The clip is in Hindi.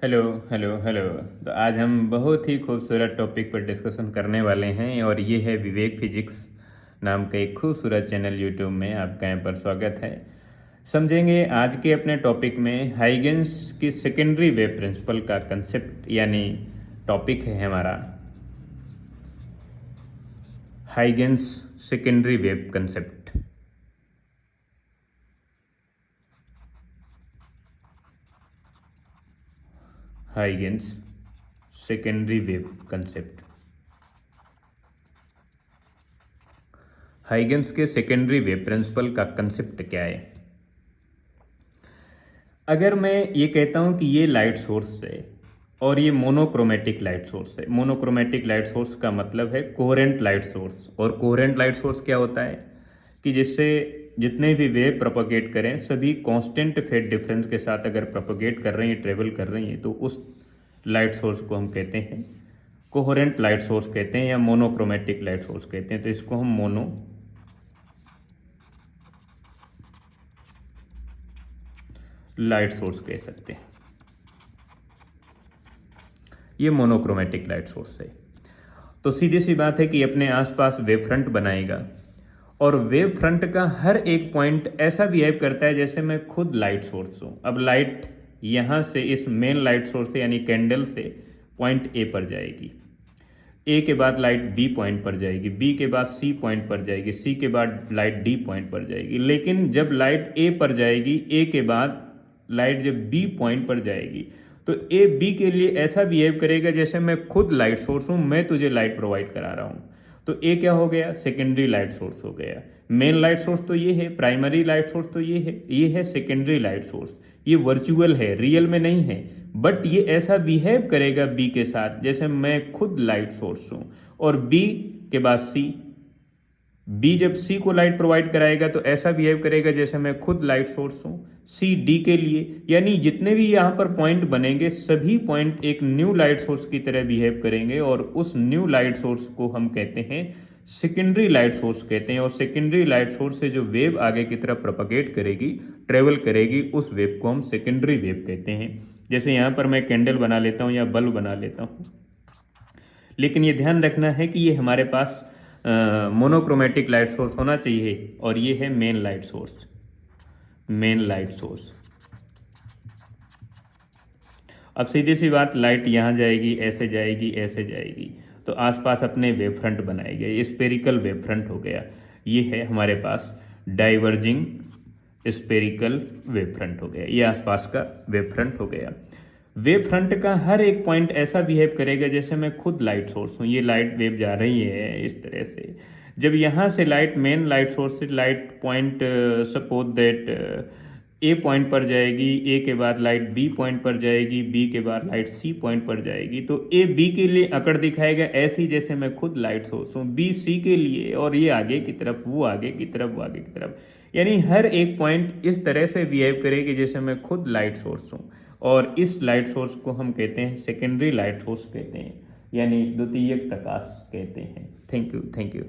Hello hello hello. तो आज हम बहुत ही खूबसूरत टॉपिक पर डिस्कशन करने वाले हैं और ये है विवेक फिजिक्स नाम का एक खूबसूरत चैनल यूट्यूब में आपका यहाँ पर स्वागत है। समझेंगे आज के अपने टॉपिक में हाइगेंस की सेकेंडरी वेव प्रिंसिपल का कंसेप्ट, यानी टॉपिक है हमारा Huygens secondary wave concept. Huygens secondary wave concept. Huygens के सेकेंडरी वेव प्रिंसिपल का कंसेप्ट क्या है? अगर मैं ये कहता हूं कि ये लाइट सोर्स है और ये मोनोक्रोमेटिक लाइट सोर्स है। मोनोक्रोमेटिक लाइट सोर्स का मतलब है कोहेरेंट लाइट सोर्स। और कोहेरेंट लाइट सोर्स क्या होता है कि जिससे जितने भी वेव प्रोपोगेट करें सभी कांस्टेंट फेज डिफरेंस के साथ अगर प्रोपोगेट कर रही हैं, ट्रेवल कर रही हैं, तो उस लाइट सोर्स को हम कहते हैं कोहेरेंट लाइट सोर्स कहते हैं या मोनोक्रोमेटिक लाइट सोर्स कहते हैं। तो इसको हम मोनो लाइट सोर्स कह सकते हैं। ये मोनोक्रोमेटिक लाइट सोर्स है। तो सीधी सी बात है कि अपने आसपास वेव फ्रंट बनाएगा और वेव फ्रंट का हर एक पॉइंट ऐसा बिहेव करता है जैसे मैं खुद लाइट सोर्स हूं। अब लाइट यहां से इस मेन लाइट सोर्स से यानी कैंडल से पॉइंट ए पर जाएगी, ए के बाद लाइट बी पॉइंट पर जाएगी, बी के बाद सी पॉइंट पर जाएगी, सी के बाद लाइट डी पॉइंट पर जाएगी। लेकिन जब लाइट ए पर जाएगी, ए के बाद लाइट जब बी पॉइंट पर जाएगी, तो ए बी के लिए ऐसा बिहेव करेगा जैसे मैं खुद लाइट सोर्स हूं, मैं तुझे लाइट प्रोवाइड करा रहा हूं। तो ए क्या हो गया? सेकेंडरी लाइट सोर्स हो गया। मेन लाइट सोर्स तो ये है, प्राइमरी लाइट सोर्स तो ये है सेकेंडरी लाइट सोर्स। ये वर्चुअल है, रियल में नहीं है, बट ये ऐसा बिहेव करेगा बी के साथ जैसे मैं खुद लाइट सोर्स हूं। और बी के बाद सी, बी जब सी को लाइट प्रोवाइड कराएगा तो ऐसा बिहेव करेगा जैसे मैं खुद लाइट सोर्स हूं। सी डी के लिए, यानी जितने भी यहां पर पॉइंट बनेंगे सभी पॉइंट एक न्यू लाइट सोर्स की तरह बिहेव करेंगे और उस न्यू लाइट सोर्स को हम कहते हैं सेकेंडरी लाइट सोर्स कहते हैं। और सेकेंडरी लाइट सोर्स से जो वेव आगे की तरफ प्रोपगेट करेगी, ट्रेवल करेगी, उस वेव को हम सेकेंडरी वेव कहते हैं। जैसे यहाँ पर मैं कैंडल बना लेता हूँ या बल्ब बना लेता हूँ, लेकिन ये ध्यान रखना है कि ये हमारे पास मोनोक्रोमेटिक लाइट सोर्स होना चाहिए और ये है main light source. Main light source. अब सीधी सी बात, लाइट यहाँ जाएगी, ऐसे जाएगी, ऐसे जाएगी, तो आसपास अपने वेव फ्रंट बनाएंगे। ये स्पेरिकल वेव फ्रंट हो गया। ये है हमारे पास डाइवर्जिंग स्पेरिकल वेव फ्रंट हो गया। ये आसपास का वेव फ्रंट हो गया। वेव फ्रंट का हर एक पॉइंट ऐसा बिहेव करेगा जैसे मैं खुद लाइट सोर्स हूँ। ये लाइट वेव जा रही है इस तरह से। जब यहाँ से लाइट मेन लाइट सोर्स से light point suppose that A point पर जाएगी, ए के बाद लाइट बी पॉइंट पर जाएगी, बी के बाद लाइट सी पॉइंट पर जाएगी, तो ए बी के लिए अकड़ दिखाएगा ऐसी जैसे मैं खुद लाइट सोर्स हूँ। बी सी के लिए, और ये आगे की तरफ, वो आगे की तरफ, वो आगे की तरफ, यानी हर एक पॉइंट इस तरह से बिहेव करेगी जैसे मैं खुद लाइट सोर्स हूँ। और इस लाइट सोर्स को हम कहते हैं सेकेंडरी लाइट सोर्स कहते हैं, यानी द्वितीयक प्रकाश कहते हैं। Thank you, thank you.